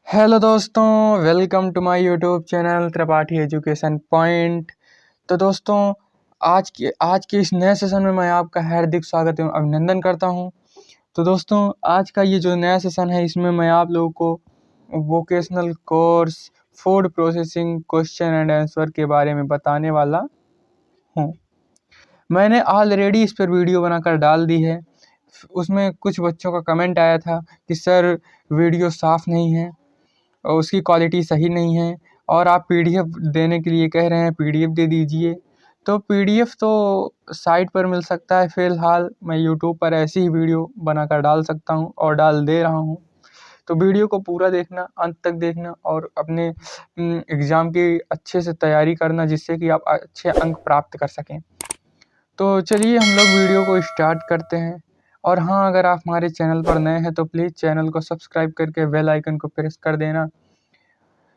Hello दोस्तों, welcome to my YouTube channel Tripathi education point. तो दोस्तों, आज के इस नए सेशन में मैं आपका हार्दिक स्वागत एवं अभिनंदन करता हूं। तो दोस्तों, आज का ये जो नया सेशन है, इसमें मैं आप लोगों को vocational course food processing question and answer के बारे में बताने वाला हूँ। मैंने ऑलरेडी इस पर वीडियो बनाकर डाल दी है। उसमें कुछ बच्चों का कमेंट आया था कि सर वीडियो साफ़ नहीं है और उसकी क्वालिटी सही नहीं है और आप पीडीएफ देने के लिए कह रहे हैं, पीडीएफ दे दीजिए। तो पीडीएफ तो साइट पर मिल सकता है, फ़िलहाल मैं यूट्यूब पर ऐसी ही वीडियो बनाकर डाल सकता हूँ और डाल दे रहा हूँ। तो वीडियो को पूरा देखना, अंत तक देखना और अपने एग्ज़ाम की अच्छे से तैयारी करना, जिससे कि आप अच्छे अंक प्राप्त कर सकें। तो चलिए हम लोग वीडियो को स्टार्ट करते हैं। और हाँ, अगर आप हमारे चैनल पर नए हैं तो प्लीज़ चैनल को सब्सक्राइब करके बेल आइकन को प्रेस कर देना,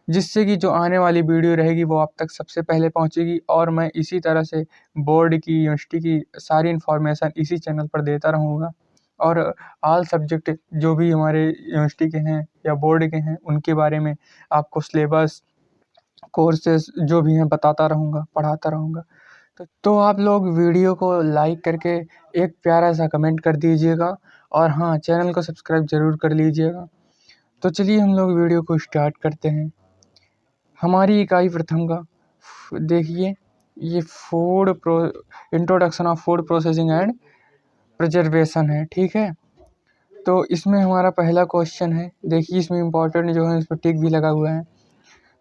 जिससे कि जो आने वाली वीडियो रहेगी वो आप तक सबसे पहले पहुंचेगी। और मैं इसी तरह से बोर्ड की, यूनिवर्सिटी की सारी इन्फॉर्मेशन इसी चैनल पर देता रहूँगा। और ऑल सब्जेक्ट जो भी हमारे यूनिवर्सिटी के हैं या बोर्ड के हैं, उनके बारे में आपको सिलेबस, कोर्सेज़ जो भी हैं बताता रहूँगा, पढ़ाता रहूँगा। तो आप लोग वीडियो को लाइक करके एक प्यारा सा कमेंट कर दीजिएगा और हाँ, चैनल को सब्सक्राइब ज़रूर कर लीजिएगा। तो चलिए हम लोग वीडियो को स्टार्ट करते हैं। हमारी इकाई प्रथम का देखिए, ये introduction of food processing and preservation है, ठीक है। तो इसमें हमारा पहला क्वेश्चन है। देखिए, इसमें इम्पोर्टेंट जो है, इस पर टिक भी लगा हुआ है।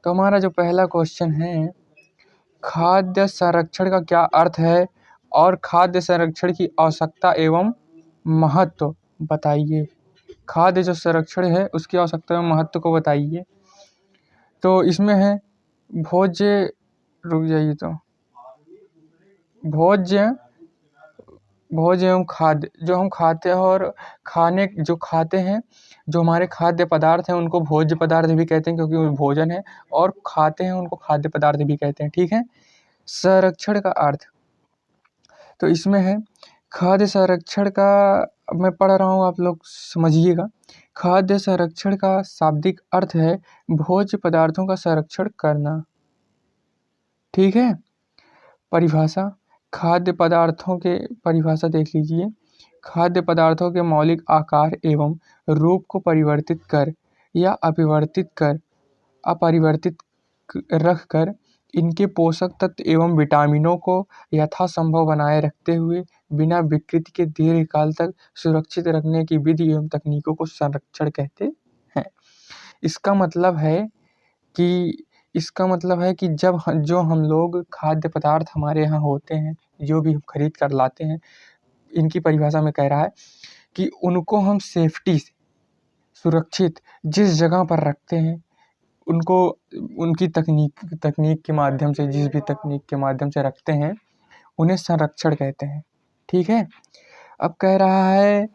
तो हमारा जो पहला क्वेश्चन है, खाद्य संरक्षण का क्या अर्थ है और खाद्य संरक्षण की आवश्यकता एवं महत्व बताइए। खाद्य जो संरक्षण है उसकी आवश्यकता एवं महत्व को बताइए। तो इसमें है भोज्य, रुक जाइए, तो भोज्य भोज्य एवं खाद्य, जो हम खाते हैं और खाने जो खाते हैं, जो हमारे खाद्य पदार्थ हैं उनको भोज्य पदार्थ भी कहते हैं, क्योंकि वो भोजन है, और खाते हैं उनको खाद्य पदार्थ भी कहते हैं, ठीक है। संरक्षण का अर्थ, तो इसमें है खाद्य संरक्षण का, मैं पढ़ रहा हूँ, आप लोग समझिएगा। खाद्य संरक्षण का शाब्दिक अर्थ है भोज्य पदार्थों का संरक्षण करना, ठीक है। परिभाषा, खाद्य पदार्थों के परिभाषा देख लीजिए। खाद्य पदार्थों के मौलिक आकार एवं रूप को परिवर्तित कर या अपरिवर्तित रख कर इनके पोषक तत्व एवं विटामिनों को यथासंभव बनाए रखते हुए बिना विकृति के दीर्घकाल तक सुरक्षित रखने की विधि एवं तकनीकों को संरक्षण कहते हैं। इसका मतलब है कि जो हम लोग खाद्य पदार्थ हमारे यहाँ होते हैं, जो भी हम खरीद कर लाते हैं, इनकी परिभाषा में कह रहा है कि उनको हम सेफ्टी से सुरक्षित जिस जगह पर रखते हैं, उनको उनकी तकनीक के माध्यम से, जिस भी तकनीक के माध्यम से रखते हैं, उन्हें संरक्षण कहते हैं, ठीक है। अब कह रहा है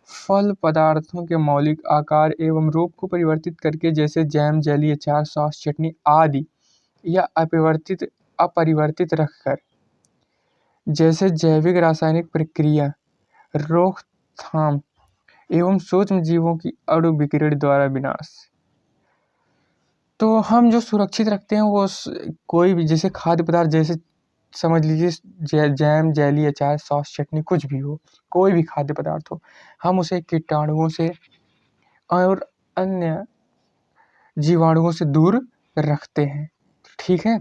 फल पदार्थों के मौलिक आकार एवं रूप को परिवर्तित करके, जैसे जैम, जेली, अचार, सॉस, चटनी आदि, या अपरिवर्तित रखकर, जैसे जैविक रासायनिक प्रक्रिया, रोकथाम एवं सूक्ष्म जीवों की अणु विकिरण द्वारा विनाश। तो हम जो सुरक्षित रखते हैं वो कोई भी, जैसे खाद्य पदार्थ, जैसे समझ लीजिए जैम, जेली, अचार, सॉस, चटनी, कुछ भी हो, कोई भी खाद्य पदार्थ हो, हम उसे कीटाणुओं से और अन्य जीवाणुओं से दूर रखते हैं, ठीक है।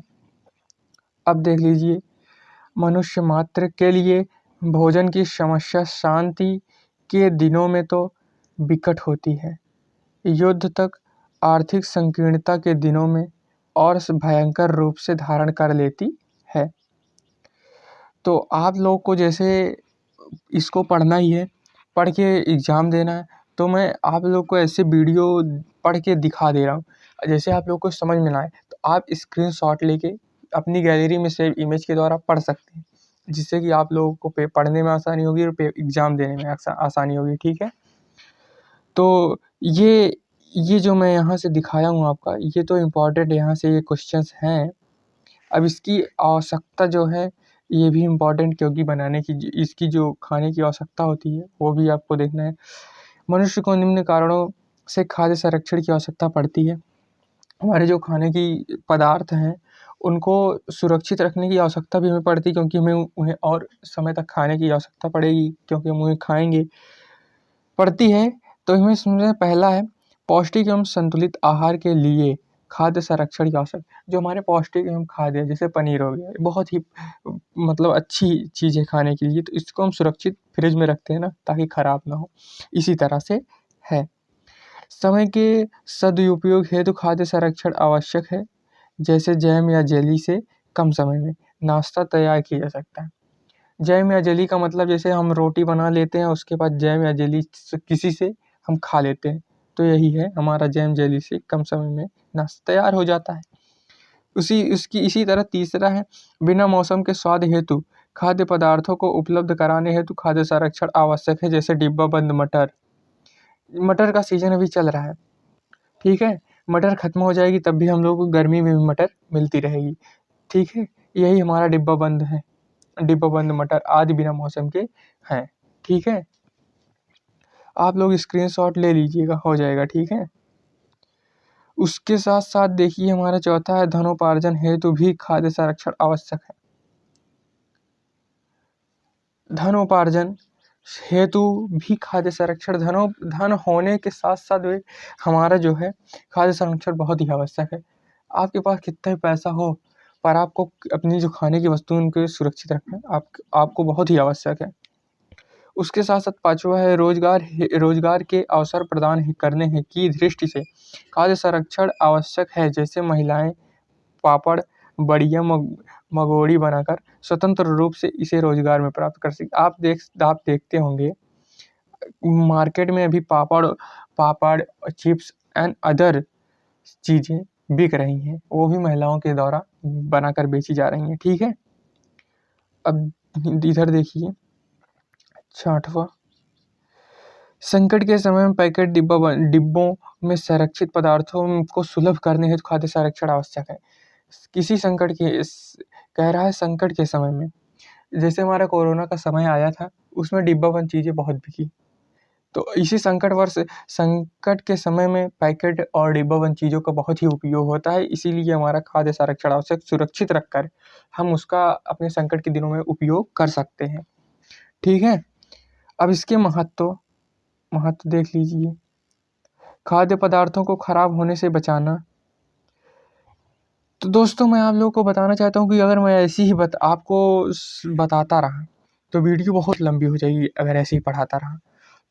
अब देख लीजिए, मनुष्य मात्र के लिए भोजन की समस्या शांति के दिनों में तो विकट होती है, युद्ध तक आर्थिक संकीर्णता के दिनों में और भयंकर रूप से धारण कर लेती है। तो आप लोग को जैसे इसको पढ़ना ही है, पढ़ के एग्ज़ाम देना है, तो मैं आप लोग को ऐसे वीडियो पढ़ के दिखा दे रहा हूँ। जैसे आप लोग को समझ में ना आए तो आप स्क्रीनशॉट लेके अपनी गैलरी में सेव इमेज के द्वारा पढ़ सकते हैं, जिससे कि आप लोगों को पढ़ने में आसानी होगी और एग्ज़ाम देने में आसानी होगी, ठीक है। तो ये जो मैं यहाँ से दिखाया हूँ आपका, ये तो इम्पोर्टेंट यहाँ से ये क्वेश्चंस हैं। अब इसकी आवश्यकता जो है, ये भी इम्पोर्टेंट, क्योंकि बनाने की इसकी जो खाने की आवश्यकता होती है वो भी आपको देखना है। मनुष्य को निम्न कारणों से खाद्य संरक्षण की आवश्यकता पड़ती है। हमारे जो खाने की पदार्थ हैं उनको सुरक्षित रखने की आवश्यकता भी हमें पड़ती है, क्योंकि हमें उन्हें और समय तक खाने की आवश्यकता पड़ेगी, क्योंकि हम उन्हें खाएंगे पड़ती है। तो हमें इसमें पहला है पौष्टिक एवं संतुलित आहार के लिए खाद्य संरक्षण की आवश्यकता। जो हमारे पौष्टिक एवं खाद्य है, जैसे पनीर हो गया, बहुत ही मतलब अच्छी चीज़ है खाने के लिए, तो इसको हम सुरक्षित फ्रिज में रखते हैं ना, ताकि ख़राब ना हो। इसी तरह से है समय के सदुपयोग हेतु खाद्य संरक्षण आवश्यक है। जैसे जैम या जेली से कम समय में नाश्ता तैयार किया जा सकता है। जैम या जेली का मतलब जैसे हम रोटी बना लेते हैं, उसके बाद जैम या जेली किसी से हम खा लेते हैं, तो यही है हमारा जैम जेली से कम समय में नाश्ता तैयार हो जाता है। इसी तरह तीसरा है बिना मौसम के स्वाद हेतु खाद्य पदार्थों को उपलब्ध कराने हेतु खाद्य संरक्षण आवश्यक है। जैसे डिब्बा बंद मटर का सीजन अभी चल रहा है, ठीक है, मटर खत्म हो जाएगी तब भी हम लोग को गर्मी में भी मटर मिलती रहेगी, ठीक है। यही हमारा डिब्बा बंद मटर आदि बिना मौसम के हैं, ठीक है। आप लोग स्क्रीनशॉट ले लीजिएगा, हो जाएगा, ठीक है। उसके साथ साथ देखिए हमारा चौथा है धनोपार्जन हेतु भी खाद्य संरक्षण आवश्यक है। धनोपार्जन हेतु भी खाद्य संरक्षण धन होने के साथ साथ भी हमारा जो है खाद्य संरक्षण बहुत ही आवश्यक है। आपके पास कितना भी पैसा हो, पर आपको अपनी जो खाने की वस्तु उनको सुरक्षित रखना आपको बहुत ही आवश्यक है। उसके साथ साथ पाँचवा है रोजगार के अवसर प्रदान करने की दृष्टि से खाद्य संरक्षण आवश्यक है। जैसे महिलाएं पापड़ बढ़िया मगोड़ी बनाकर स्वतंत्र रूप से इसे रोजगार में प्राप्त कर सकें। आप देखते होंगे मार्केट में अभी पापड़ चिप्स एंड अदर चीज़ें बिक रही हैं, वो भी महिलाओं के द्वारा बनाकर बेची जा रही हैं, ठीक है। अब इधर देखिए छठवां संकट के समय में पैकेट डिब्बों में संरक्षित पदार्थों को सुलभ करने हेतु खाद्य संरक्षण आवश्यक है। किसी संकट के कह रहा है संकट के समय में, जैसे हमारा कोरोना का समय आया था, उसमें डिब्बाबंद चीज़ें बहुत बिकी। तो इसी संकट के समय में पैकेट और डिब्बाबंद चीज़ों का बहुत ही उपयोग होता है। इसीलिए हमारा खाद्य संरक्षण आवश्यक सुरक्षित रखकर हम उसका अपने संकट के दिनों में उपयोग कर सकते हैं, ठीक है। अब इसके महत्व देख लीजिए। खाद्य पदार्थों को खराब होने से बचाना। तो दोस्तों मैं आप लोगों को बताना चाहता हूँ कि अगर मैं ऐसी ही आपको बताता रहा तो वीडियो बहुत लंबी हो जाएगी। अगर ऐसे ही पढ़ाता रहा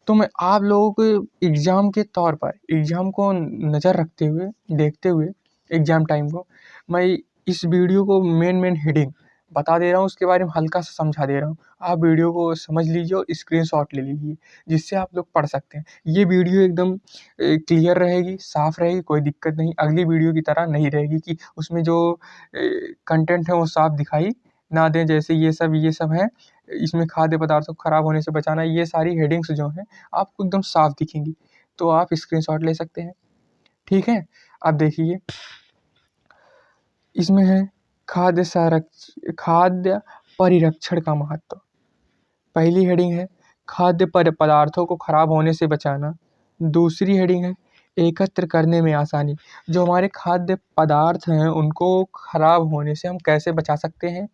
तो मैं आप लोगों को एग्ज़ाम के तौर पर एग्ज़ाम को नज़र रखते हुए देखते हुए एग्ज़ाम टाइम को मैं इस वीडियो को मेन हेडिंग बता दे रहा हूँ, उसके बारे में हल्का सा समझा दे रहा हूँ। आप वीडियो को समझ लीजिए और स्क्रीनशॉट ले लीजिए, जिससे आप लोग पढ़ सकते हैं। ये वीडियो एकदम क्लियर रहेगी, साफ़ रहेगी, कोई दिक्कत नहीं। अगली वीडियो की तरह नहीं रहेगी कि उसमें जो कंटेंट है वो साफ दिखाई ना दें, जैसे ये सब है। इसमें खाद्य पदार्थों को ख़राब होने से बचाना, ये सारी हेडिंग्स जो हैं आपको एकदम साफ दिखेंगी, तो आप स्क्रीनशॉट ले सकते हैं, ठीक है। अब देखिए इसमें है खाद्य परिरक्षण का महत्व। पहली हेडिंग है खाद्य पदार्थों को खराब होने से बचाना। दूसरी हेडिंग है एकत्र करने में आसानी। जो हमारे खाद्य पदार्थ हैं उनको खराब होने से हम कैसे बचा सकते हैं,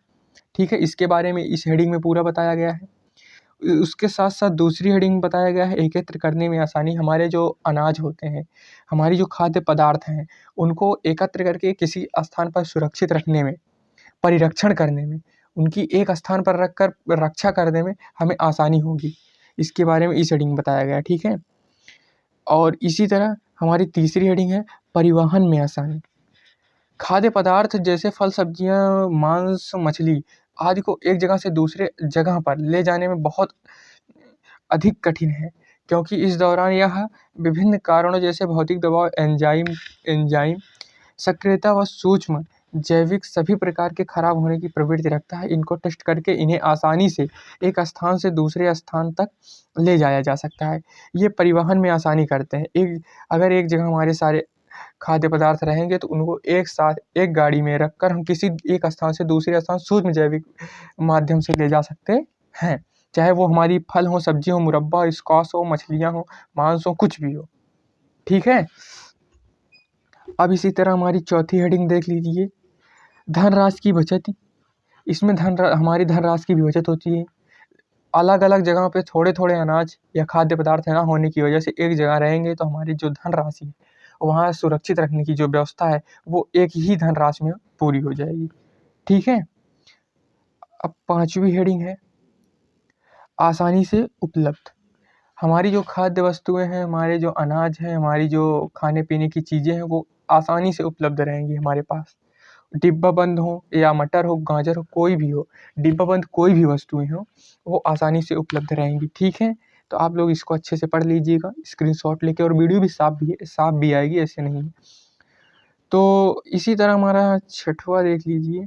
ठीक है, इसके बारे में इस हेडिंग में पूरा बताया गया है। उसके साथ साथ दूसरी हेडिंग में बताया गया है एकत्र करने में आसानी। हमारे जो अनाज होते हैं, हमारी जो खाद्य पदार्थ हैं, उनको एकत्र करके किसी स्थान पर सुरक्षित रखने में, परिरक्षण करने में, उनकी एक स्थान पर रखकर रक्षा करने में हमें आसानी होगी। इसके बारे में इस हेडिंग में बताया गया है, ठीक है। और इसी तरह हमारी तीसरी हेडिंग है परिवहन में आसानी। खाद्य पदार्थ जैसे फल सब्जियां मांस मछली आदि को एक जगह से दूसरे जगह पर ले जाने में बहुत अधिक कठिन है, क्योंकि इस दौरान यह विभिन्न कारणों जैसे भौतिक दबाव, एंजाइम सक्रियता व सूक्ष्म जैविक सभी प्रकार के खराब होने की प्रवृत्ति रखता है। इनको टेस्ट करके इन्हें आसानी से एक स्थान से दूसरे स्थान तक ले जाया जा सकता है। ये परिवहन में आसानी करते हैं। अगर एक जगह हमारे सारे खाद्य पदार्थ रहेंगे तो उनको एक साथ एक गाड़ी में रखकर हम किसी एक स्थान से दूसरे स्थान सूक्ष्म जैविक माध्यम से ले जा सकते हैं। चाहे वो हमारी फल हो, सब्जी हो, मुरब्बा, स्क्वाश हो, मछलियाँ हो, मांस हो, कुछ भी हो। ठीक है। अब इसी तरह हमारी चौथी हेडिंग देख लीजिए, धनराशि की बचत। इसमें हमारी धनराशि की भी बचत होती है। अलग अलग जगह पे थोड़े थोड़े अनाज या खाद्य पदार्थ ना होने की वजह से एक जगह रहेंगे तो हमारी जो धनराशि है वहाँ सुरक्षित रखने की जो व्यवस्था है वो एक ही धनराशि में पूरी हो जाएगी। ठीक है। अब पांचवी हेडिंग है, आसानी से उपलब्ध। हमारी जो खाद्य वस्तुएं हैं, हमारे जो अनाज हैं, हमारी जो खाने पीने की चीज़ें हैं वो आसानी से उपलब्ध रहेंगी हमारे पास। डिब्बा बंद हो या मटर हो, गाजर हो, कोई भी हो, डिब्बा बंद कोई भी वस्तुएं हो वो आसानी से उपलब्ध रहेंगी। ठीक है। तो आप लोग इसको अच्छे से पढ़ लीजिएगा स्क्रीनशॉट लेके, और वीडियो भी साफ भी आएगी, ऐसे नहीं है। तो इसी तरह हमारा छठवां देख लीजिए,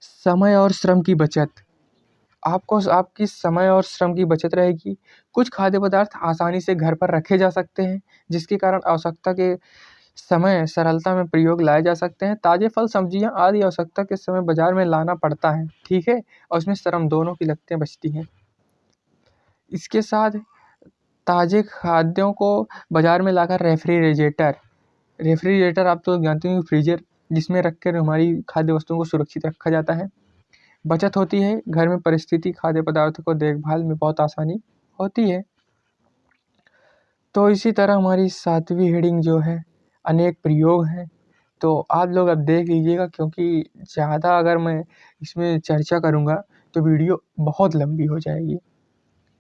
समय और श्रम की बचत। आपको आपकी समय और श्रम की बचत रहेगी। कुछ खाद्य पदार्थ आसानी से घर पर रखे जा सकते हैं जिसके कारण आवश्यकता के समय सरलता में प्रयोग लाए जा सकते हैं। ताजे फल, सब्जियां आदि आवश्यकता के समय बाजार में लाना पड़ता है। ठीक है। और उसमें श्रम दोनों की लगतें बचती हैं। इसके साथ ताजे खाद्यों को बाजार में लाकर रेफ्रिजरेटर आप तो जानते हैं, फ्रीजर जिसमें रखकर हमारी खाद्य वस्तुओं को सुरक्षित रखा जाता है। बचत होती है। घर में परिस्थिति खाद्य पदार्थों को देखभाल में बहुत आसानी होती है। तो इसी तरह हमारी सातवीं हेडिंग जो है, अनेक प्रयोग हैं। तो आप लोग अब देख लीजिएगा, क्योंकि ज़्यादा अगर मैं इसमें चर्चा करूँगा तो वीडियो बहुत लंबी हो जाएगी।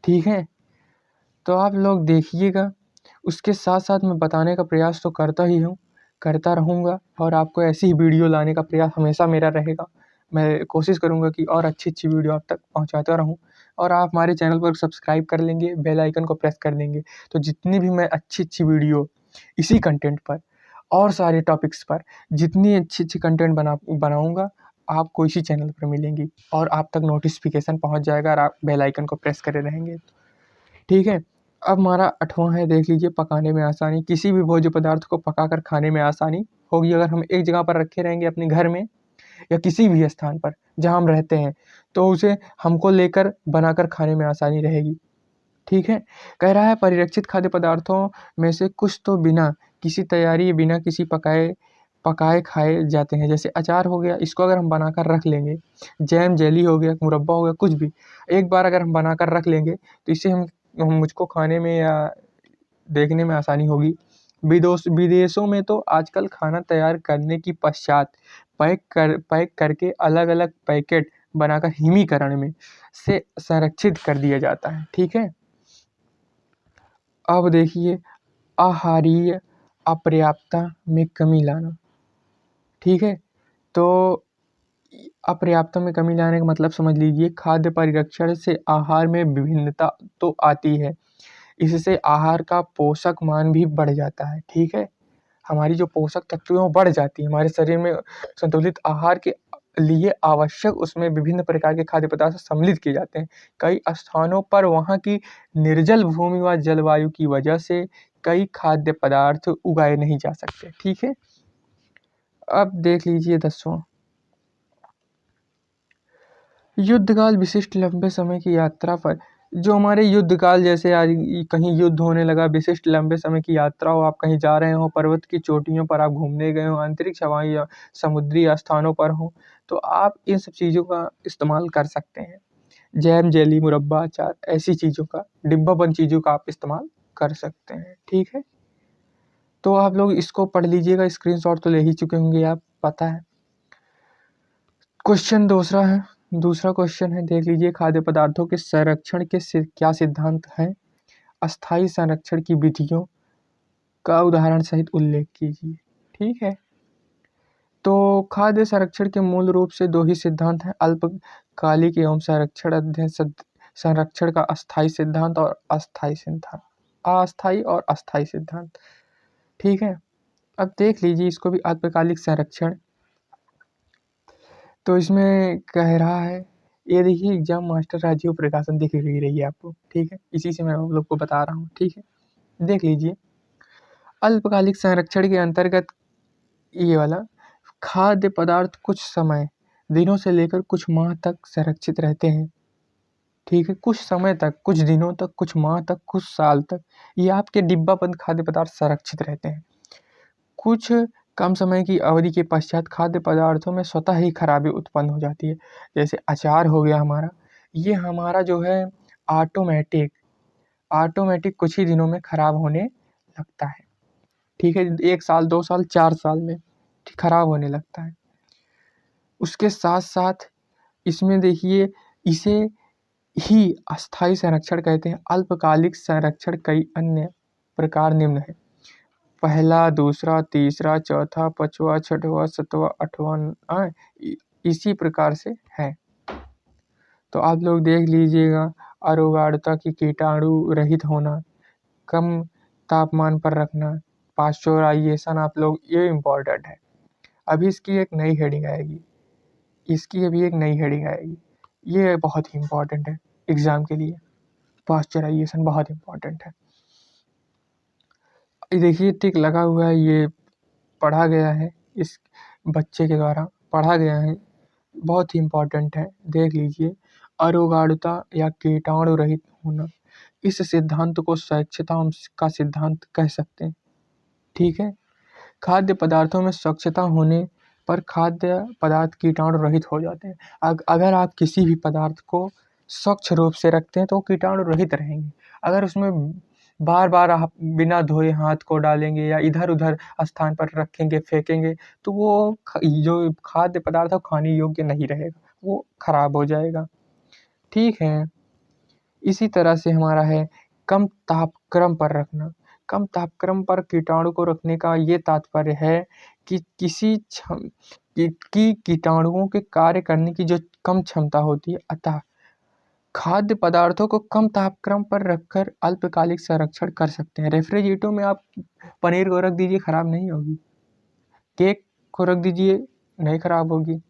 ठीक है। तो आप लोग देखिएगा। उसके साथ साथ मैं बताने का प्रयास तो करता ही हूँ, करता रहूँगा, और आपको ऐसी ही वीडियो लाने का प्रयास हमेशा मेरा रहेगा। मैं कोशिश करूँगा कि और अच्छी वीडियो आप तक पहुँचाता रहूँ, और आप हमारे चैनल पर सब्सक्राइब कर लेंगे, बेल आइकन को प्रेस कर देंगे, तो जितनी भी मैं अच्छी वीडियो इसी कंटेंट पर और सारे टॉपिक्स पर जितनी अच्छी कंटेंट बनाऊँगा आपको इसी चैनल पर मिलेंगी, और आप तक नोटिफिकेशन पहुँच जाएगा और आप बेल आइकन को प्रेस करे रहेंगे। ठीक है। अब हमारा 8वां है, देख लीजिए, पकाने में आसानी। किसी भी भोज्य पदार्थ को पकाकर खाने में आसानी होगी अगर हम एक जगह पर रखे रहेंगे अपने घर में या किसी भी स्थान पर जहाँ हम रहते हैं, तो उसे हमको लेकर बनाकर खाने में आसानी रहेगी। ठीक है। कह रहा है, परिरक्षित खाद्य पदार्थों में से कुछ तो बिना किसी तैयारी, बिना किसी पकाए खाए जाते हैं। जैसे अचार हो गया, इसको अगर हम बनाकर रख लेंगे, जैम, जेली हो गया, मुरब्बा हो गया, कुछ भी एक बार अगर हम बनाकर रख लेंगे तो इससे मुझको खाने में या देखने में आसानी होगी। विदेशों में तो आजकल खाना तैयार करने की पश्चात पैक करके अलग अलग पैकेट बनाकर हिमीकरण में से संरक्षित कर दिया जाता है। ठीक है। अब देखिए, आहारीय अपर्याप्तता में कमी लाना। ठीक है। तो अपर्याप्तता में कमी लाने का मतलब समझ लीजिए, खाद्य परिरक्षण से आहार में विभिन्नता तो आती है, इससे आहार का पोषक मान भी बढ़ जाता है। ठीक है। हमारी जो पोषक तत्व वो बढ़ जाती है, हमारे शरीर में संतुलित आहार के लिए आवश्यक उसमें विभिन्न प्रकार के खाद्य पदार्थ सम्मिलित किए जाते हैं। कई स्थानों पर वहाँ की निर्जल भूमि व जलवायु की वजह से कई खाद्य पदार्थ उगाए नहीं जा सकते। ठीक है। अब देख लीजिए 10वां, युद्धकाल विशिष्ट लंबे समय की यात्रा पर। जो हमारे युद्धकाल, जैसे आज कहीं युद्ध होने लगा, विशिष्ट लंबे समय की यात्रा हो, आप कहीं जा रहे हो, पर्वत की चोटियों पर आप घूमने गए हो, अंतरिक्ष हवाई या समुद्री स्थानों पर हो, तो आप इन सब चीज़ों का इस्तेमाल कर सकते हैं। जैम, जेली, मुरब्बा, अचार, ऐसी चीज़ों का, डिब्बा बंद चीज़ों का आप इस्तेमाल कर सकते हैं। ठीक है। तो आप लोग इसको पढ़ लीजिएगा, स्क्रीनशॉट तो ले ही चुके होंगे आप, पता है। क्वेश्चन दूसरा क्वेश्चन है, देख लीजिए, खाद्य पदार्थों के संरक्षण के क्या सिद्धांत हैं? अस्थायी संरक्षण की विधियों का उदाहरण सहित उल्लेख कीजिए। ठीक है। तो खाद्य संरक्षण के मूल रूप से दो ही सिद्धांत हैं, अल्पकालिक एवं संरक्षण का अस्थायी सिद्धांत और अस्थायी सिद्धांत, अस्थायी और अस्थायी सिद्धांत। ठीक है। अब देख लीजिए इसको भी, अल्पकालिक संरक्षण। तो इसमें कह रहा है, ये देखिए एग्जाम मास्टर राजीव प्रकाशन दिख रही है आपको। ठीक है। इसी से मैं आप लोग को बता रहा हूँ। ठीक है। देख लीजिए, अल्पकालिक संरक्षण के अंतर्गत ये वाला, खाद्य पदार्थ कुछ समय, दिनों से लेकर कुछ माह तक संरक्षित रहते हैं। ठीक है, कुछ समय तक, कुछ दिनों तक, कुछ माह तक, कुछ साल तक ये आपके डिब्बाबंद खाद्य पदार्थ संरक्षित रहते हैं। कुछ कम समय की अवधि के पश्चात खाद्य पदार्थों में स्वतः ही खराबी उत्पन्न हो जाती है। जैसे अचार हो गया हमारा, ये हमारा जो है ऑटोमेटिक ऑटोमेटिक कुछ ही दिनों में खराब होने लगता है। ठीक है, 1 साल, 2 साल, 4 साल में खराब होने लगता है। उसके साथ-साथ इसमें देखिए, इसे ही अस्थायी संरक्षण कहते हैं। अल्पकालिक संरक्षण कई अन्य प्रकार निम्न है। पहला, दूसरा, तीसरा, चौथा, पाँचवा, छठवां, सातवां, आठवां इसी प्रकार से है। तो आप लोग देख लीजिएगा, अरोगाणुता की कीटाणु रहित होना, कम तापमान पर रखना, पाश्चराइजेशन, आप लोग ये इम्पोर्टेंट है। अभी इसकी एक नई हेडिंग आएगी, ये बहुत ही इम्पोर्टेंट है एग्ज़ाम के लिए। पाश्चराइजेशन बहुत इम्पोर्टेंट है। ये देखिए टिक लगा हुआ है, ये पढ़ा गया है, इस बच्चे के द्वारा पढ़ा गया है, बहुत ही इम्पोर्टेंट है, देख लीजिए। अरोगाणुता या कीटाणु रहित होना, इस सिद्धांत को स्वच्छता का सिद्धांत कह सकते हैं। ठीक है, खाद्य पदार्थों में स्वच्छता होने पर खाद्य पदार्थ कीटाणु रहित हो जाते हैं। अगर आप किसी भी पदार्थ को स्वच्छ रूप से रखते हैं तो वो कीटाणु रहित रहेंगे। अगर उसमें बार बार आप बिना धोए हाथ को डालेंगे या इधर उधर स्थान पर रखेंगे, फेंकेंगे, तो वो जो खाद्य पदार्थ है वो खाने योग्य नहीं रहेगा, वो खराब हो जाएगा। ठीक है, इसी तरह से हमारा है कम तापक्रम पर रखना। कम तापक्रम पर कीटाणु को रखने का ये तात्पर्य है कि कीटाणुओं के कार्य करने की जो कम क्षमता होती है, अतः खाद्य पदार्थों को कम तापक्रम पर रखकर अल्पकालिक संरक्षण कर सकते हैं। रेफ्रिजरेटर में आप पनीर को रख दीजिए, खराब नहीं होगी। केक को रख दीजिए, नहीं खराब होगी।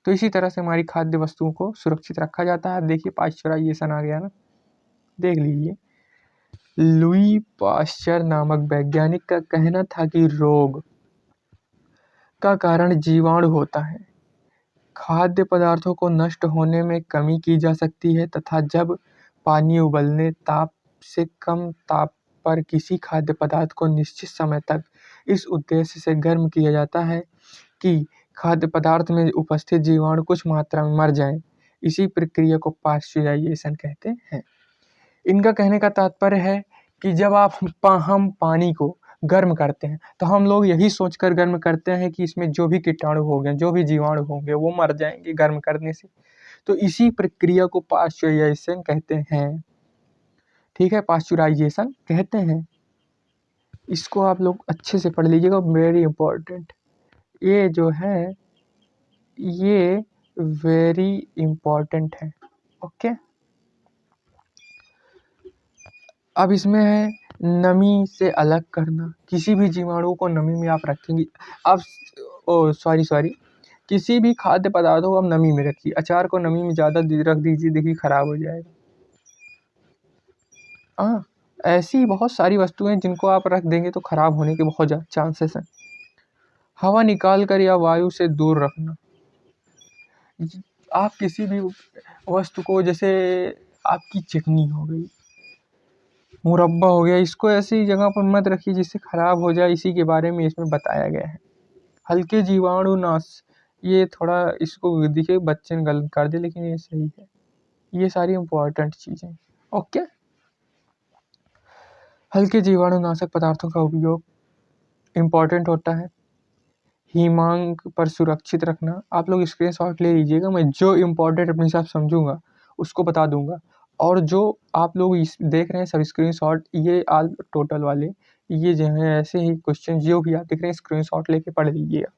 तो इसी तरह से हमारी खाद्य वस्तुओं को सुरक्षित रखा जाता है। देखिए पाश्चराइजेशन आ गया ना, देख लीजिए। लुई पाश्चर नामक वैज्ञानिक का कहना था कि रोग का कारण जीवाणु होता है। खाद्य पदार्थों को नष्ट होने में कमी की जा सकती है तथा जब पानी उबलने ताप से कम ताप पर किसी खाद्य पदार्थ को निश्चित समय तक इस उद्देश्य से गर्म किया जाता है कि खाद्य पदार्थ में उपस्थित जीवाणु कुछ मात्रा में मर जाएं, इसी प्रक्रिया को पाश्चराइजेशन कहते हैं। इनका कहने का तात्पर्य है कि जब हम पानी को गर्म करते हैं तो हम लोग यही सोचकर गर्म करते हैं कि इसमें जो भी कीटाणु होंगे, जो भी जीवाणु होंगे, वो मर जाएंगे गर्म करने से। तो इसी प्रक्रिया को पाश्चराइजेशन कहते हैं। ठीक है, पाश्चराइजेशन कहते हैं। इसको आप लोग अच्छे से पढ़ लीजिएगा, वेरी इंपॉर्टेंट। ये जो है ये वेरी इंपॉर्टेंट है। ओके, अब इसमें है नमी से अलग करना। किसी भी जीवाणु को नमी में आप रखेंगे, अब सॉरी किसी भी खाद्य पदार्थों को आप नमी में रखिए। अचार को नमी में ज़्यादा रख दीजिए, देखिए खराब हो जाएगा। हाँ, ऐसी बहुत सारी वस्तुएं जिनको आप रख देंगे तो खराब होने के बहुत ज़्यादा चांसेस हैं। हवा निकाल कर या वायु से दूर रखना। आप किसी भी वस्तु को, जैसे आपकी चटनी हो गई, मुरब्बा हो गया, इसको ऐसी जगह पर मत रखिए जिससे ख़राब हो जाए। इसी के बारे में इसमें बताया गया है। हल्के जीवाणुनाश, ये थोड़ा इसको देखिए बच्चे ने गलत कर दिया, लेकिन ये सही है। ये सारी इम्पोर्टेंट चीज़ें। ओके, हल्के जीवाणुनाशक पदार्थों का उपयोग इम्पोर्टेंट होता है। हिमांक पर सुरक्षित रखना। आप लोग स्क्रीनशॉट ले लीजिएगा, मैं जो इम्पोर्टेंट अपने हिसाब समझूंगा उसको बता दूंगा, और जो आप लोग देख रहे हैं सब स्क्रीनशॉट, ये आल टोटल वाले, ये जो है ऐसे ही क्वेश्चन जो भी आप देख रहे हैं स्क्रीनशॉट लेके पढ़ लीजिएगा।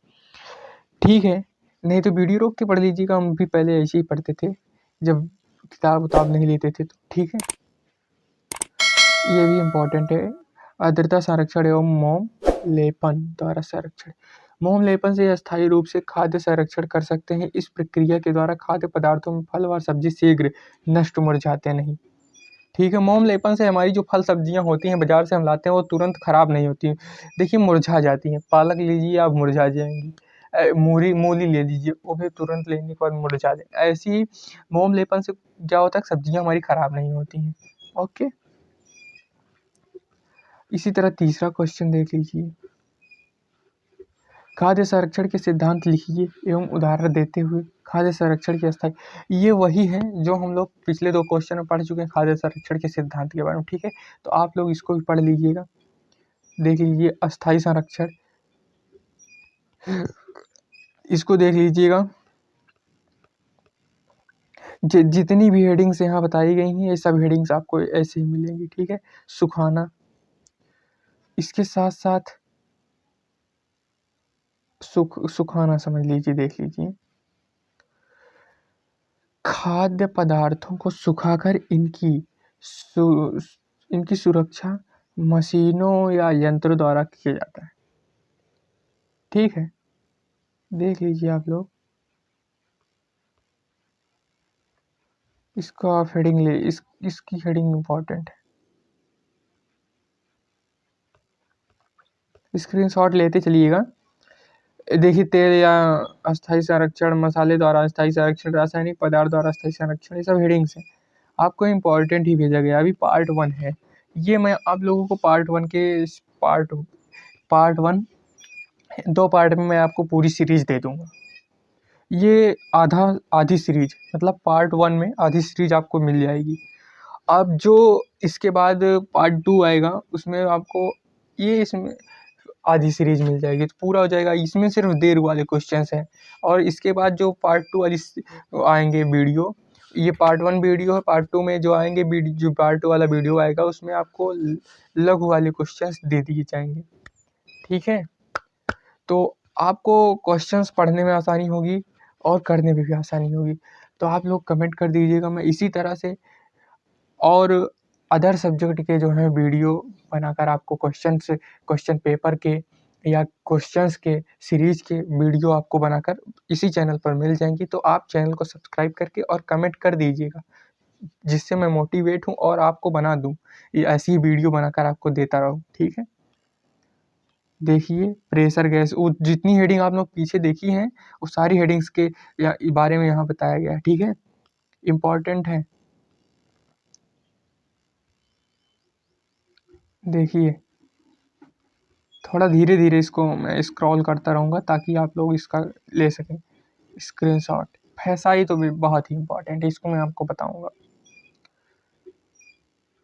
ठीक है, नहीं तो वीडियो रोक के पढ़ लीजिएगा। हम भी पहले ऐसे ही पढ़ते थे जब किताब नहीं लेते थे। तो ठीक है, ये भी इम्पोर्टेंट है। आर्द्रता संरक्षण एवं मोम लेपन द्वारा संरक्षण। मोम लेपन से अस्थायी रूप से खाद्य संरक्षण कर सकते हैं। इस प्रक्रिया के द्वारा खाद्य पदार्थों में फल व सब्जी शीघ्र नष्ट मुरझाते नहीं। ठीक है, मोम लेपन से हमारी जो फल सब्जियां होती हैं बाजार से हम लाते हैं वो तुरंत खराब नहीं होती, देखिए मुरझा जाती हैं। पालक लीजिए आप, मुरझा जाएंगी। मूली ले लीजिए, वो भी तुरंत लेने के बाद मुरझा जाए। ऐसे ही मोम लेपन से क्या होता है, सब्जियां हमारी खराब नहीं होती हैं। ओके, इसी तरह तीसरा क्वेश्चन देख लीजिए। खाद्य संरक्षण के सिद्धांत लिखिए एवं उदाहरण देते हुए खाद्य संरक्षण की अस्थायी। ये वही है जो हम लोग पिछले 2 क्वेश्चन में पढ़ चुके हैं खाद्य संरक्षण के सिद्धांत के बारे में, ठीक है। तो आप लोग इसको भी पढ़ लीजिएगा। देख लीजिए अस्थायी संरक्षण, इसको देख लीजिएगा। जितनी भी हेडिंग्स यहाँ बताई गई हैं, ये सब हेडिंग्स आपको ऐसे ही मिलेंगी, ठीक है। सुखाना, इसके साथ साथ सुखाना समझ लीजिए, देख लीजिए। खाद्य पदार्थों को सुखाकर इनकी सुरक्षा मशीनों या यंत्रों द्वारा किया जाता है, ठीक है। देख लीजिए आप लोग, इसको आप हेडिंग ले, इसकी हेडिंग इम्पोर्टेंट है, स्क्रीनशॉट लेते चलिएगा। देखिए, तेल या अस्थायी संरक्षण, मसाले द्वारा अस्थायी संरक्षण, रासायनिक पदार्थ द्वारा अस्थायी संरक्षण, ये सब हेडिंग्स हैं। आपको इम्पोर्टेंट ही भेजा गया। अभी पार्ट 1 है, ये मैं आप लोगों को पार्ट 1 के पार्ट 1 2 पार्ट में मैं आपको पूरी सीरीज दे दूंगा। ये आधी सीरीज, मतलब पार्ट 1 में आधी सीरीज आपको मिल जाएगी। अब जो इसके बाद पार्ट 2 आएगा, उसमें आपको ये इसमें आधी सीरीज मिल जाएगी, तो पूरा हो जाएगा। इसमें सिर्फ देर वाले क्वेश्चंस हैं, और इसके बाद जो पार्ट 2 वाली आएंगे वीडियो, ये पार्ट 1 वीडियो है। पार्ट 2 में जो आएंगे जो पार्ट 2 वाला वीडियो आएगा, उसमें आपको लघु वाले क्वेश्चंस दे दिए जाएंगे, ठीक है। तो आपको क्वेश्चंस पढ़ने में आसानी होगी और करने में भी आसानी होगी। तो आप लोग कमेंट कर दीजिएगा, मैं इसी तरह से और अदर सब्जेक्ट के जो है वीडियो बनाकर आपको क्वेश्चन पेपर के या क्वेश्चंस के सीरीज के वीडियो आपको बनाकर इसी चैनल पर मिल जाएंगी। तो आप चैनल को सब्सक्राइब करके और कमेंट कर दीजिएगा, जिससे मैं मोटिवेट हूँ और आपको बना दूँ, ये ऐसी ही वीडियो बनाकर आपको देता रहूँ, ठीक है। देखिए, प्रेशर गैस, वो जितनी हेडिंग आप लोग पीछे देखी हैं, वो सारी हेडिंग्स के बारे में यहाँ बताया गया है, ठीक है, इम्पॉर्टेंट है। देखिए, थोड़ा धीरे धीरे इसको मैं स्क्रॉल करता रहूँगा ताकि आप लोग इसका ले सकें स्क्रीनशॉट। फैसाई तो भी बहुत ही इम्पोर्टेंट है, इसको मैं आपको बताऊँगा,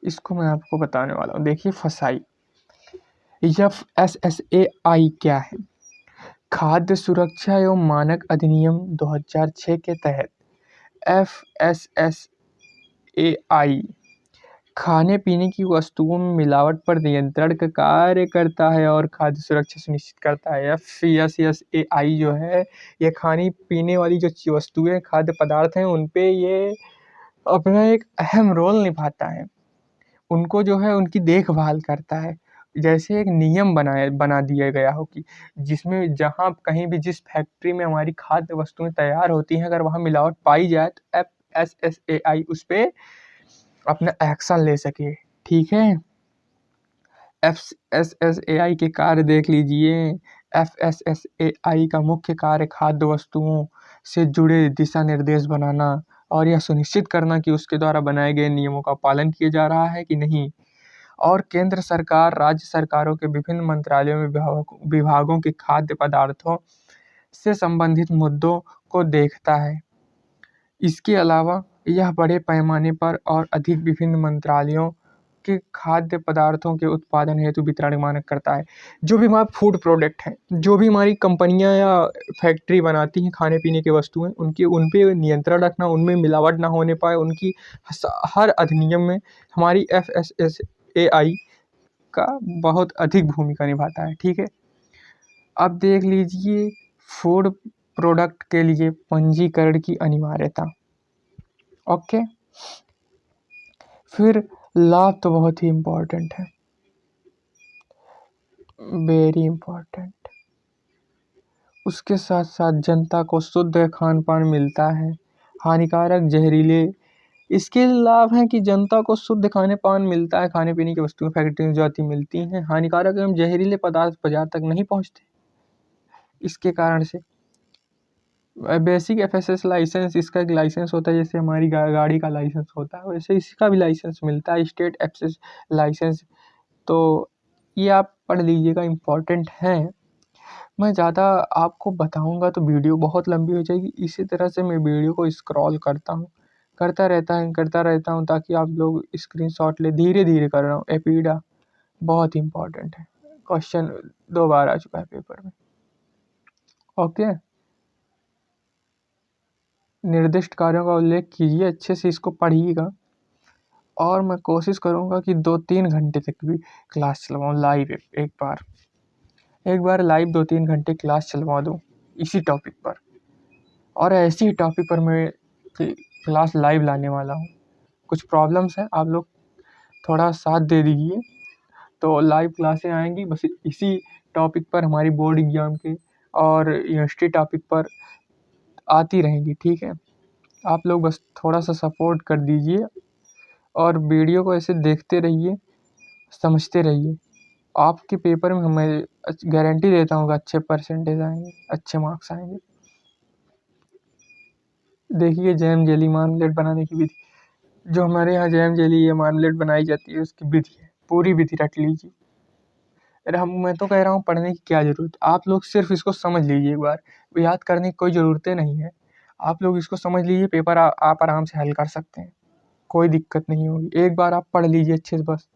इसको मैं आपको बताने वाला हूँ। देखिए, फसाई, FSSAI क्या है? खाद्य सुरक्षा एवं मानक अधिनियम 2006 के तहत FSSAI खाने पीने की वस्तुओं में मिलावट पर नियंत्रण का कार्य करता है और खाद्य सुरक्षा सुनिश्चित करता है। FSSAI जो है, ये खाने पीने वाली जो वस्तुएं, खाद्य पदार्थ हैं, उन पे ये अपना एक अहम रोल निभाता है। उनको जो है उनकी देखभाल करता है। जैसे एक नियम बना दिया गया हो कि जिसमें जहाँ कहीं भी जिस फैक्ट्री में हमारी खाद्य वस्तुएं तैयार होती हैं, अगर वहाँ मिलावट पाई जाए तो FSSAI उस पर अपना एक्शन ले सके, ठीक है। FSSAI के कार्य देख लीजिए। FSSAI का मुख्य कार्य खाद्य वस्तुओं से जुड़े दिशा निर्देश बनाना और यह सुनिश्चित करना कि उसके द्वारा बनाए गए नियमों का पालन किया जा रहा है कि नहीं, और केंद्र सरकार, राज्य सरकारों के विभिन्न मंत्रालयों में विभागों के खाद्य पदार्थों से संबंधित मुद्दों को देखता है। इसके अलावा यह बड़े पैमाने पर और अधिक विभिन्न मंत्रालयों के खाद्य पदार्थों के उत्पादन हेतु वितरण मानक करता है। जो भी हमारे फूड प्रोडक्ट हैं, जो भी हमारी कंपनियां या फैक्ट्री बनाती हैं खाने पीने की वस्तुएं, उन पे नियंत्रण रखना, उनमें मिलावट ना होने पाए, उनकी हर अधिनियम में हमारी FSSAI का बहुत अधिक भूमिका निभाता है, ठीक है। अब देख लीजिए, फूड प्रोडक्ट के लिए पंजीकरण की अनिवार्यता। ओके, फिर लाभ तो बहुत ही इम्पोर्टेंट है, वेरी इम्पोर्टेंट। उसके साथ साथ जनता को शुद्ध खान पान मिलता है, हानिकारक जहरीले, इसके लाभ हैं कि जनता को शुद्ध खाने पान मिलता है, खाने पीने की वस्तुएं फैक्ट्री में जाती मिलती हैं, हानिकारक एवं जहरीले पदार्थ बाजार तक नहीं पहुंचते इसके कारण से। बेसिक एफएसएस लाइसेंस, इसका एक लाइसेंस होता है, जैसे हमारी गाड़ी का लाइसेंस होता है वैसे इसका भी लाइसेंस मिलता है, स्टेट एफएसएस लाइसेंस। तो ये आप पढ़ लीजिएगा, इम्पॉर्टेंट है। मैं ज़्यादा आपको बताऊंगा तो वीडियो बहुत लंबी हो जाएगी, इसी तरह से मैं वीडियो को स्क्रॉल करता रहता हूँ ताकि आप लोग स्क्रीनशॉट ले। धीरे धीरे कर रहा हूँ। एपीडा बहुत इम्पॉर्टेंट है, क्वेश्चन 2 बार आ चुका है पेपर में। ओके, निर्दिष्ट कार्यों का उल्लेख कीजिए, अच्छे से इसको पढ़िएगा। और मैं कोशिश करूँगा कि 2-3 घंटे तक भी क्लास चलवाऊँ लाइव। एक बार लाइव 2-3 घंटे क्लास चलवा दूँ इसी टॉपिक पर, और ऐसी ही टॉपिक पर मैं क्लास लाइव लाने वाला हूँ। कुछ प्रॉब्लम्स हैं, आप लोग थोड़ा साथ दे दीजिए तो लाइव क्लासें आएंगी बस इसी टॉपिक पर, हमारी बोर्ड एग्जाम के और यूनिवर्सिटी टॉपिक पर आती रहेंगी। ठीक है, आप लोग बस थोड़ा सा सपोर्ट कर दीजिए और वीडियो को ऐसे देखते रहिए, समझते रहिए। आपके पेपर में मैं गारंटी देता हूँ कि अच्छे परसेंटेज आएंगे, अच्छे मार्क्स आएंगे। देखिए, जैम जेली मार्मलेट बनाने की विधि, जो हमारे यहाँ जैम जेली या मार्मलेट बनाई जाती है उसकी विधि है, पूरी विधि रट लीजिए। अरे मैं तो कह रहा हूँ पढ़ने की क्या ज़रूरत, आप लोग सिर्फ इसको समझ लीजिए एक बार, याद करने की कोई ज़रूरतें नहीं है। आप लोग इसको समझ लीजिए, पेपर आप आराम से हल कर सकते हैं, कोई दिक्कत नहीं होगी। एक बार आप पढ़ लीजिए अच्छे से बस।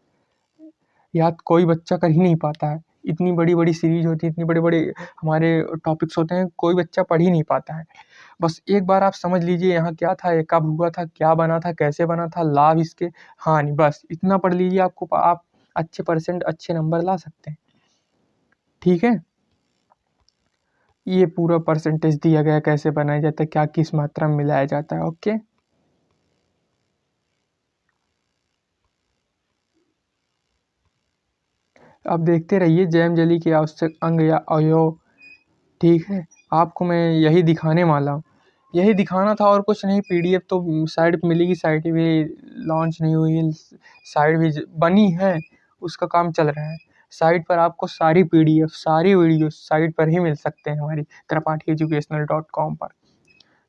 याद कोई बच्चा कर ही नहीं पाता है, इतनी बड़ी बड़ी सीरीज होती है, इतनी बड़े बड़े हमारे टॉपिक्स होते हैं, कोई बच्चा पढ़ ही नहीं पाता है। बस एक बार आप समझ लीजिए यहाँ क्या था, ये कब हुआ था, क्या बना था, कैसे बना था, लाभ इसके, हानि, बस इतना पढ़ लीजिए, आप अच्छे परसेंट, अच्छे नंबर ला सकते हैं। ठीक है, ये पूरा परसेंटेज दिया गया, कैसे बनाया जाता है, क्या किस मात्रा में मिलाया जाता है। ओके, आप देखते रहिए जैम जेली के आवश्यक अंग या अवयव। ठीक है, आपको मैं यही दिखाने वाला हूँ, यही दिखाना था और कुछ नहीं। पीडीएफ तो साइड पे मिलेगी, साइट भी लॉन्च नहीं हुई है, साइट भी बनी है, उसका काम चल रहा है। साइट पर आपको सारी पीडीएफ, सारी वीडियो साइट पर ही मिल सकते हैं, हमारी tripathieeducational.com पर।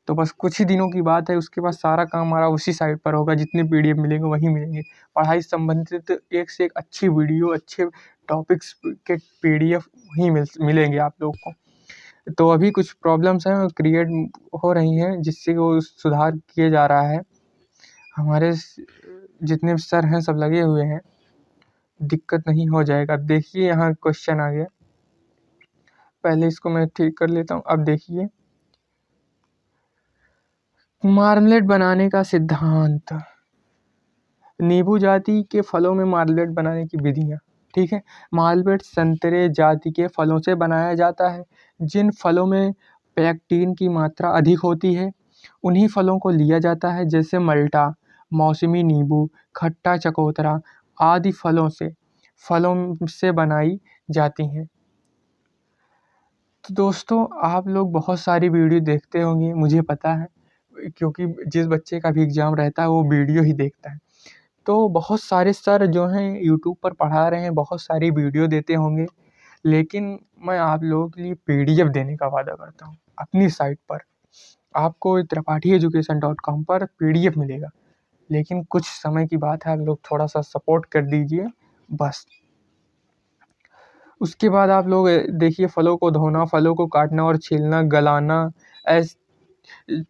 तो बस कुछ ही दिनों की बात है, उसके बाद सारा काम हमारा उसी साइट पर होगा, जितने पीडीएफ मिलेंगे वही मिलेंगे। पढ़ाई संबंधित एक से एक अच्छी वीडियो, अच्छे टॉपिक्स के पीडीएफ ही मिलेंगे आप लोग को। तो अभी कुछ प्रॉब्लम्स हैं क्रिएट हो रही हैं, जिससे वो सुधार किए जा रहा है। हमारे जितने सर हैं सब लगे हुए हैं, दिक्कत नहीं हो जाएगा। देखिए यहाँ क्वेश्चन आ गया, पहले इसको मैं ठीक कर लेता हूँ। अब देखिए, मार्मलेट बनाने का सिद्धांत, नींबू जाति के फलों में मार्मलेट बनाने की विधियाँ। ठीक है, मार्मलेट संतरे जाति के फलों से बनाया जाता है। जिन फलों में पेक्टिन की मात्रा अधिक होती है उन्हीं फलों को लिया जाता है, जैसे मल्टा, मौसमी नींबू, खट्टा चकोतरा आदि फलों से बनाई जाती हैं। तो दोस्तों, आप लोग बहुत सारी वीडियो देखते होंगे, मुझे पता है, क्योंकि जिस बच्चे का भी एग्ज़ाम रहता है वो वीडियो ही देखता है। तो बहुत सारे सर जो हैं यूट्यूब पर पढ़ा रहे हैं, बहुत सारी वीडियो देते होंगे, लेकिन मैं आप लोगों के लिए पीडीएफ देने का वादा करता हूँ। अपनी साइट पर आपको tripathieeducation.com पर पीडीएफ मिलेगा, लेकिन कुछ समय की बात है, आप लोग थोड़ा सा सपोर्ट कर दीजिए बस। उसके बाद आप लोग देखिए, फलों को धोना, फलों को काटना और छीलना, गलाना,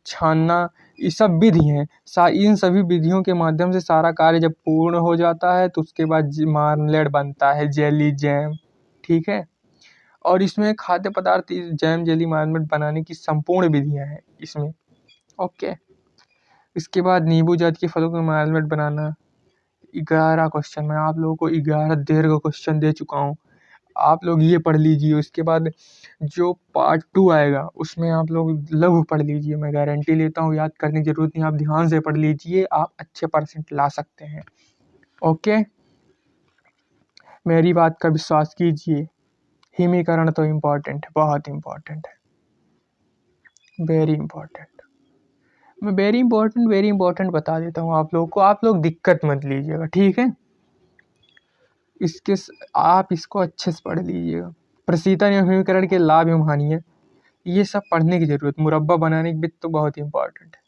छानना, ये सब विधि हैं। इन सभी विधियों के माध्यम से सारा कार्य जब पूर्ण हो जाता है तो उसके बाद मार्मलेट बनता है, जेली, जैम। ठीक है, और इसमें खाद्य पदार्थ, जैम, जेली, मार्मलेट बनाने की संपूर्ण विधियां हैं इसमें। ओके, इसके बाद नींबू जाति के फलों का मार्मलेट बनाना। 11 क्वेश्चन, मैं आप लोगों को 11 दीर्घ क्वेश्चन दे चुका हूँ, आप लोग ये पढ़ लीजिए। उसके बाद जो पार्ट 2 आएगा उसमें आप लोग लघु पढ़ लीजिए, मैं गारंटी लेता हूँ, याद करने की ज़रूरत नहीं, आप ध्यान से पढ़ लीजिए, आप अच्छे परसेंट ला सकते हैं। ओके, मेरी बात का विश्वास कीजिए, हिमीकरण तो इम्पॉर्टेंट है, बहुत इम्पॉर्टेंट है, वेरी इम्पॉर्टेंट। मैं वेरी इम्पॉर्टेंट बता देता हूँ आप लोगों को, आप लोग दिक्कत मत लीजिएगा। ठीक है, आप इसको अच्छे से पढ़ लीजिएगा। प्रशीतन एवं हिमीकरण के लाभ एवं हानियाँ, ये सब पढ़ने की ज़रूरत, मुरब्बा बनाने की भी तो बहुत ही इम्पोर्टेंट है।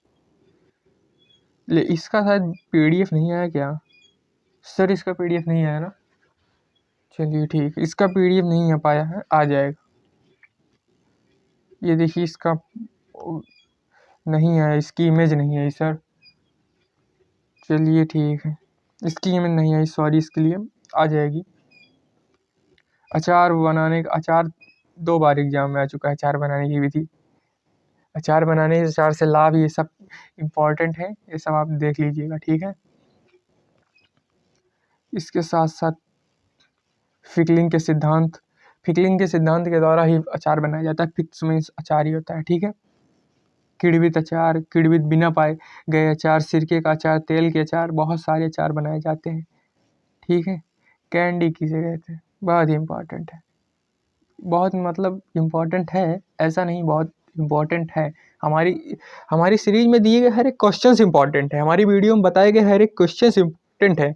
इसका शायद PDF नहीं आया क्या सर? इसका PDF नहीं आया ना? चलिए ठीक, इसका PDF नहीं आ पाया है, आ जाएगा। ये देखिए इसका नहीं आया, इसकी इमेज नहीं आई सर। चलिए ठीक है, इसकी इमेज नहीं आई, सॉरी इसके लिए, आ जाएगी। अचार बनाने का, अचार 2 बार एग्जाम में आ चुका है, अचार बनाने की विधि, अचार बनाने से, अचार से लाभ, ये सब इम्पोर्टेंट है, ये सब आप देख लीजिएगा, ठीक है। इसके साथ साथ फिकलिंग के सिद्धांत, फिकलिंग के सिद्धांत के द्वारा ही अचार बनाया जाता है। फिक्स में अचार ही होता है, ठीक है। किड़वित अचार, किड़वित बिना पाए गए अचार, सिरके का अचार, तेल के अचार, बहुत सारे अचार बनाए जाते हैं, ठीक है। कैंडी किसे कहते हैं, बहुत ही इम्पोर्टेंट है, बहुत मतलब इम्पोर्टेंट है, ऐसा नहीं, बहुत इम्पोर्टेंट है। हमारी सीरीज में दिए गए हर एक क्वेश्चंस इम्पोर्टेंट है, हमारी वीडियो में बताए गए हर एक क्वेश्चंस इम्पोर्टेंट है।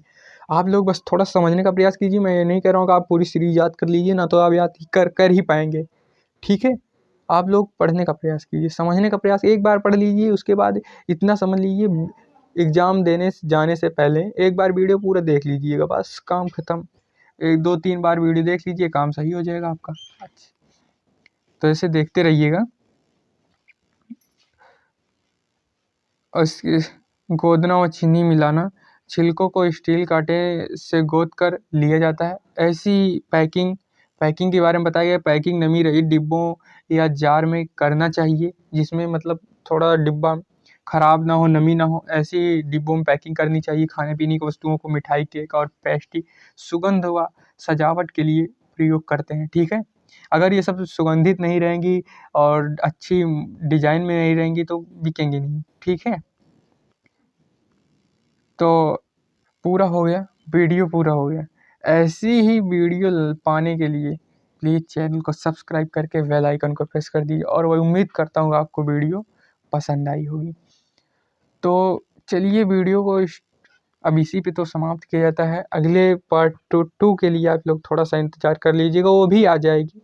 आप लोग बस थोड़ा समझने का प्रयास कीजिए। मैं ये नहीं कह रहा हूँ कि आप पूरी सीरीज याद कर लीजिए, ना तो आप याद कर ही पाएंगे, ठीक है। आप लोग पढ़ने का प्रयास कीजिए, समझने का प्रयास, एक बार पढ़ लीजिए, उसके बाद इतना समझ लीजिए, एग्ज़ाम देने जाने से पहले एक बार वीडियो पूरा देख लीजिएगा, बस काम ख़त्म। 1-2-3 बार वीडियो देख लीजिए, काम सही हो जाएगा आपका। अच्छा, तो ऐसे देखते रहिएगा। और इसके गोदना और चीनी मिलाना, छिलकों को स्टील कांटे से गोद कर लिया जाता है। ऐसी पैकिंग के बारे में बताया गया, पैकिंग नमी रहित डिब्बों या जार में करना चाहिए, जिसमें मतलब थोड़ा डिब्बा ख़राब ना हो, नमी ना हो, ऐसी डिब्बों में पैकिंग करनी चाहिए। खाने पीने की वस्तुओं को मिठाई, केक और पेस्ट्री सुगंध व सजावट के लिए प्रयोग करते हैं, ठीक है। अगर ये सब सुगंधित नहीं रहेंगी और अच्छी डिज़ाइन में नहीं रहेंगी तो बिकेंगी नहीं, ठीक है। तो पूरा हो गया, वीडियो पूरा हो गया। ऐसी ही वीडियो पाने के लिए प्लीज़ चैनल को सब्सक्राइब करके बेल आइकन को प्रेस कर दीजिए, और वही उम्मीद करता हूँ आपको वीडियो पसंद आई होगी। तो चलिए वीडियो को अब इसी पे तो समाप्त किया जाता है। अगले पार्ट 2 के लिए आप लोग थोड़ा सा इंतज़ार कर लीजिएगा, वो भी आ जाएगी।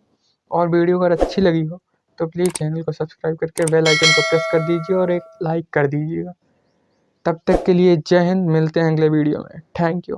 और वीडियो अगर अच्छी लगी हो तो प्लीज़ चैनल को सब्सक्राइब करके बेल आइकन को प्रेस कर दीजिए और एक लाइक कर दीजिएगा। तब तक के लिए जय हिंद, मिलते हैं अगले वीडियो में। Thank you.